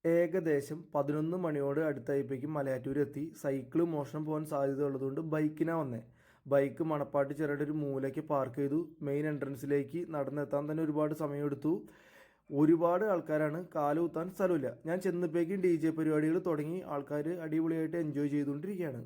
ഏകദേശം 11 മണിയോട് അടുത്തായപ്പോഴേക്കും മലയാറ്റൂർ എത്തി. സൈക്കിള് മോഷണം പോകാൻ സാധ്യത ഉള്ളതുകൊണ്ട് ബൈക്കിനാണ് വന്നത്. ബൈക്ക് മണപ്പാട്ട് ചിറയുടെ ഒരു മൂലയ്ക്ക് പാർക്ക് ചെയ്തു. മെയിൻ എൻട്രൻസിലേക്ക് നടന്നെത്താൻ തന്നെ ഒരുപാട് സമയമെടുത്തു. ഒരുപാട് ആൾക്കാരാണ്, കാലുകുത്താൻ സ്ഥലമില്ല. ഞാൻ ചെന്നപ്പോഴേക്കും DJ പരിപാടികൾ തുടങ്ങി. ആൾക്കാർ അടിപൊളിയായിട്ട് എൻജോയ് ചെയ്തുകൊണ്ടിരിക്കുകയാണ്.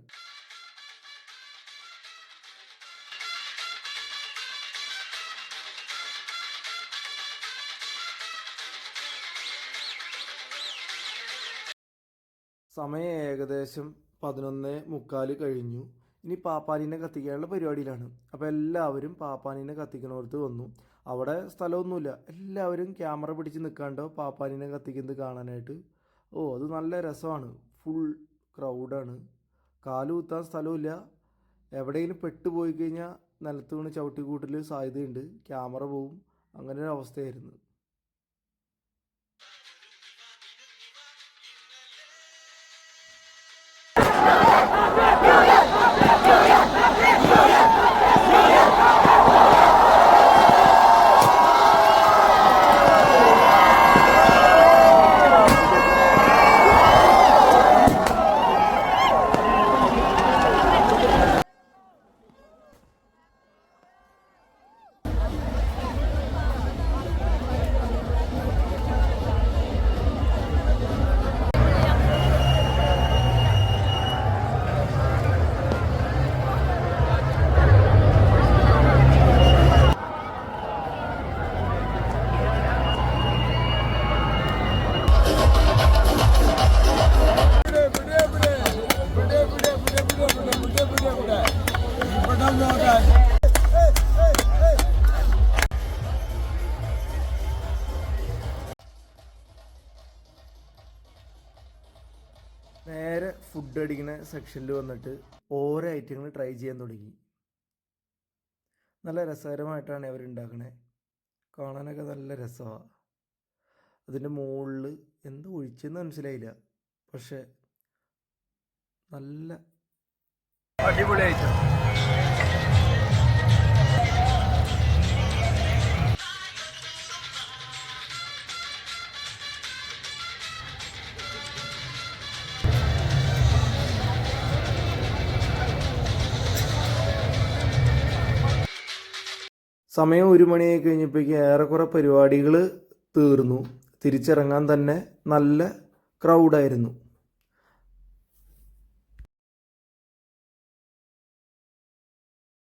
സമയം ഏകദേശം 11:45 കഴിഞ്ഞു. ഇനി പാപ്പാനീനെ കത്തിക്കാനുള്ള പരിപാടിയിലാണ്. അപ്പോൾ എല്ലാവരും പാപ്പാനീനെ കത്തിക്കണോർത്ത് വന്നു. അവിടെ സ്ഥലമൊന്നുമില്ല. എല്ലാവരും ക്യാമറ പിടിച്ച് നിൽക്കാണ്ടോ പാപ്പാനീനെ കത്തിക്കുന്നത് കാണാനായിട്ട്. അത് നല്ല രസമാണ്. ഫുൾ ക്രൗഡാണ്. കാല് കുത്താൻ സ്ഥലമില്ല. എവിടെയെങ്കിലും പെട്ടുപോയി കഴിഞ്ഞാൽ നിലത്ത് വീണ് ചവിട്ടിക്കൂട്ടൽ സാധ്യതയുണ്ട്. ക്യാമറ പോവും. അങ്ങനെ ഒരു അവസ്ഥയായിരുന്നു. നേരെ ഫുഡ് അടിക്കുന്ന സെക്ഷനിൽ വന്നിട്ട് ഓരോ ഐറ്റങ്ങൾ ട്രൈ ചെയ്യാൻ തുടങ്ങി. നല്ല രസകരമായിട്ടാണ് അവർ ഉണ്ടാക്കണേ. കാണാനൊക്കെ നല്ല രസമാണ്. അതിൻ്റെ മുകളിൽ എന്താ ഒഴിച്ചെന്ന് മനസ്സിലായില്ല. പക്ഷെ നല്ല അടിപൊളി ഐറ്റം. സമയം 1 മണിയായി കഴിഞ്ഞപ്പോഴേക്കും ഏറെക്കുറെ പരിപാടികൾ തീർന്നു. തിരിച്ചിറങ്ങാൻ തന്നെ നല്ല ക്രൗഡായിരുന്നു.